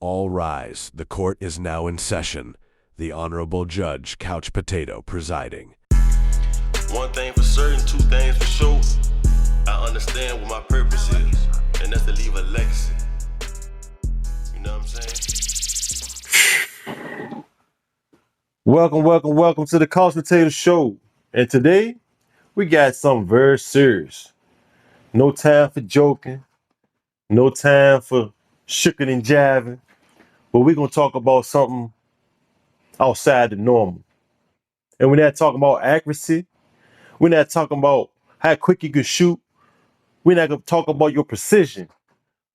All rise. The court is now in session. The Honorable Judge Couch Potato presiding. One thing for certain, two things for sure. I understand what my purpose is, and that's to leave a legacy. You know what I'm saying? Welcome to the Couch Potato Show. And today, we got something very serious. No time for joking. No time for shucking and jiving. But we're going to talk about something outside the normal. And we're not talking about accuracy. We're not talking about how quick you can shoot. We're not going to talk about your precision.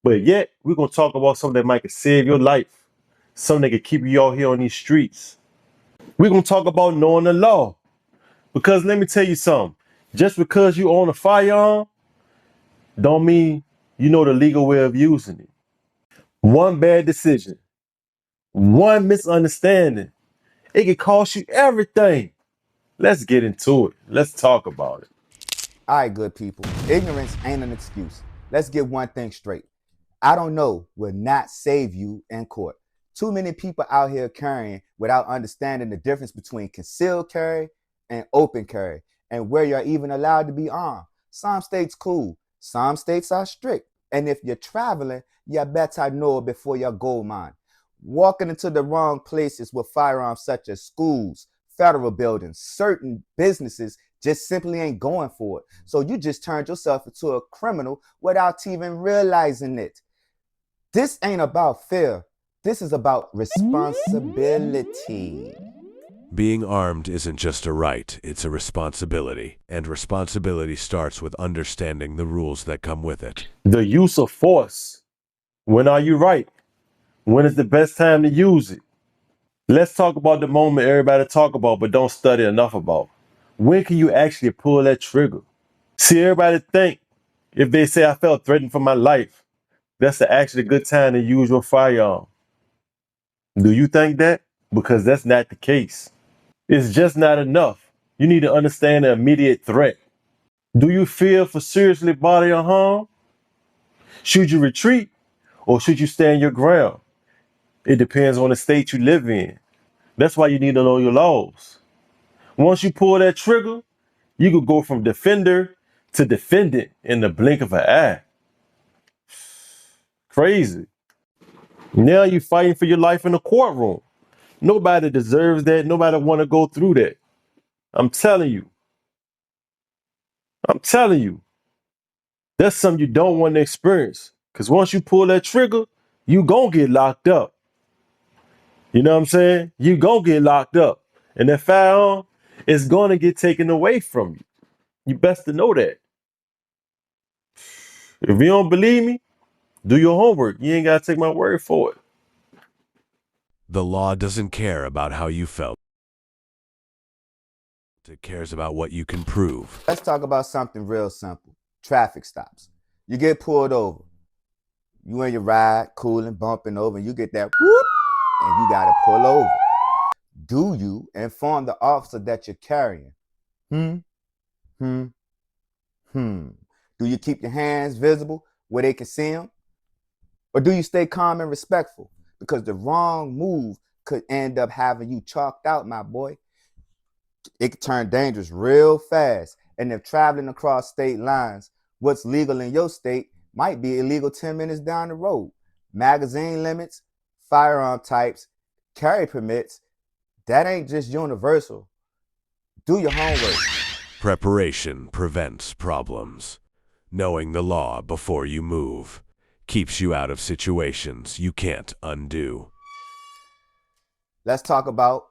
But yet, we're going to talk about something that might save your life. Something that can keep you out here on these streets. We're going to talk about knowing the law. Because let me tell you something. Just because you own a firearm, don't mean you know the legal way of using it. One bad decision, one misunderstanding, it can cost you everything. Let's get into it. Let's talk about it. All right, good people. Ignorance ain't an excuse. Let's get one thing straight. I don't know will not save you in court. Too many people out here carrying without understanding the difference between concealed carry and open carry, and where you're even allowed to be armed. Some states cool, some states are strict. And if you're traveling, you better know before you go mine. Walking into the wrong places with firearms such as schools, federal buildings, certain businesses just simply ain't going for it. So you just turned yourself into a criminal without even realizing it. This ain't about fear. This is about responsibility. Being armed isn't just a right, it's a responsibility. And responsibility starts with understanding the rules that come with it. The use of force. When are you right? When is the best time to use it? Let's talk about the moment everybody talk about but don't study enough about. When can you actually pull that trigger? See, everybody think if they say I felt threatened for my life, that's actually a good time to use your firearm. Do you think that? Because that's not the case. It's just not enough. You need to understand the immediate threat. Do you fear for seriously bodily harm? Should you retreat or should you stand your ground? It depends on the state you live in. That's why you need to know your laws. Once you pull that trigger, you could go from defender to defendant in the blink of an eye. Crazy. Now you're fighting for your life in the courtroom. Nobody deserves that. Nobody want to go through that. I'm telling you. That's something you don't want to experience. Because once you pull that trigger, you gonna get locked up. You know what I'm saying? You gonna get locked up. And that firearm is gonna get taken away from you. You best to know that. If you don't believe me, do your homework. You ain't gotta take my word for it. The law doesn't care about how you felt. It cares about what you can prove. Let's talk about something real simple. Traffic stops. You get pulled over. You in your ride, cooling, bumping over, and you get that whoop, and you gotta pull over. Do you inform the officer that you're carrying? Do you keep your hands visible where they can see them? Or do you stay calm and respectful? Because the wrong move could end up having you chalked out, my boy. It could turn dangerous real fast. And if traveling across state lines, what's legal in your state might be illegal 10 minutes down the road. Magazine limits, firearm types, carry permits, that ain't just universal. Do your homework. Preparation prevents problems. Knowing the law before you move keeps you out of situations you can't undo. Let's talk about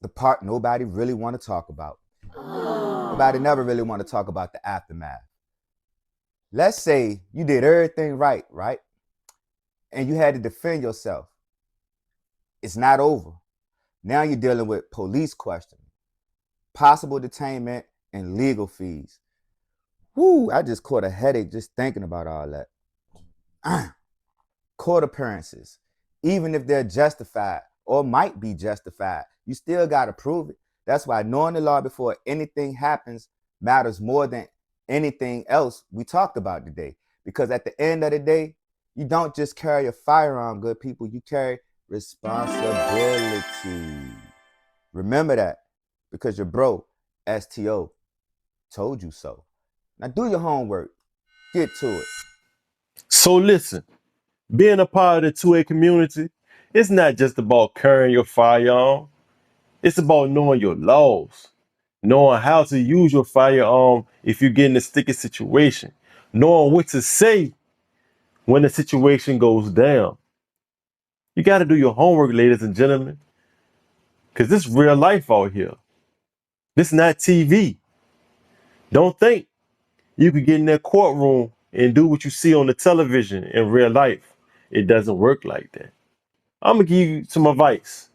the part nobody really want to talk about. Nobody never really want to talk about the aftermath. Let's say you did everything right? And you had to defend yourself. It's not over. Now you're dealing with police questioning, possible detainment, and legal fees. Woo, I just caught a headache just thinking about all that. Court appearances, even if they're justified or might be justified, you still got to prove it. That's why knowing the law before anything happens matters more than anything else we talked about today. Because at the end of the day, You don't just carry a firearm, good people. You carry responsibility. Remember that, because your bro, STO, told you so. Now do your homework. Get to it. So listen, being a part of the 2A community, it's not just about carrying your firearm. It's about knowing your laws, knowing how to use your firearm if you get in a sticky situation, knowing what to say when the situation goes down. You got to do your homework, ladies and gentlemen, because this is real life out here. This is not TV. Don't think you could get in that courtroom and do what you see on the television in real life. It doesn't work like that. I'm going to give you some advice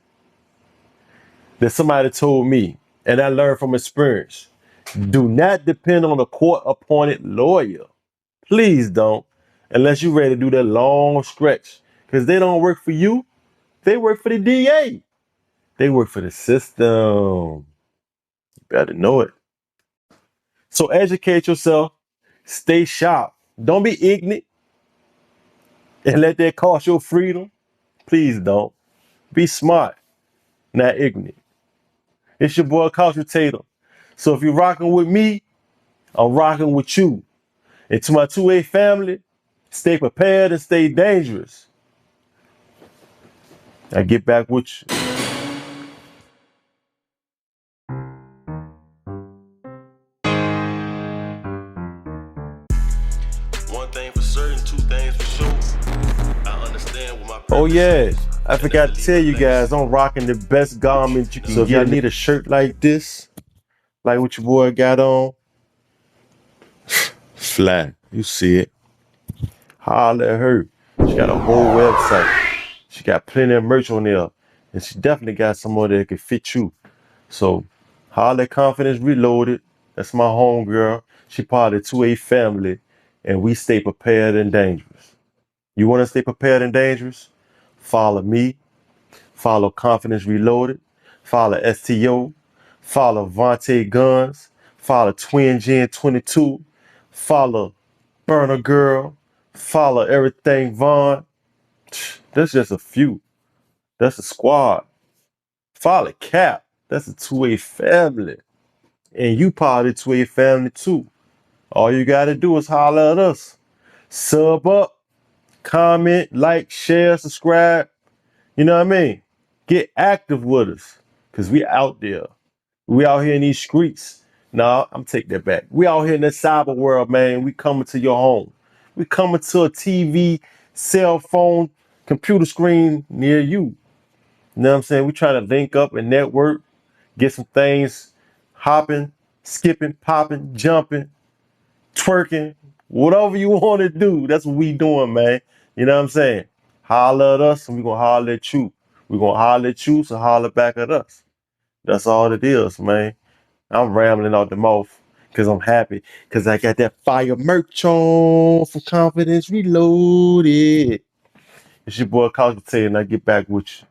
that somebody told me, and I learned from experience. Do not depend on a court-appointed lawyer. Please don't, unless you're ready to do that long stretch. Because they don't work for you. They work for the DA. They work for the system. You better know it. So educate yourself. Stay sharp. Don't be ignorant and let that cost your freedom. Please don't. Be smart, not ignorant. It's your boy, Culture Tatum. So if you're rocking with me, I'm rocking with you. And to my 2A family, stay prepared and stay dangerous. I get back with you. One thing for certain, two things for sure. I understand what my purpose Oh yeah, is, I and forgot that's to to tell leave you a guys, legacy. I'm rocking the best garment you can So get. If y'all need a shirt like this, like what your boy got on, flat. You see it. Holla at her. She got a whole website. She got plenty of merch on there. And she definitely got some more that could fit you. So holla at Confidence Reloaded. That's my homegirl. She part of the 2A family. And we stay prepared and dangerous. You want to stay prepared and dangerous? Follow me. Follow Confidence Reloaded. Follow STO. Follow Vontae Guns. Follow Twin Gen 22. Follow Burner Girl. Follow Everything Vaughn. That's just a few. That's a squad. Follow Cap. That's a 2A family. And you part of the 2A family too. All you gotta do is holler at us. Sub up, comment, like, share, subscribe. You know what I mean? Get active with us. Cause we out there. We out here in these streets. Nah, I'm taking that back. We out here in the cyber world, man. We coming to your home. We coming to a TV, cell phone, computer screen near you. You know what I'm saying? We trying to link up and network, get some things hopping, skipping, popping, jumping, twerking, whatever you want to do. That's what we doing, man. You know what I'm saying? Holler at us and we gonna holler at you. We gonna holler at you, so holler back at us. That's all it is, man. I'm rambling out the mouth because I'm happy because I got that fire merch on for Confidence Reloaded. It's your boy Culture Taylor, and I get back with you.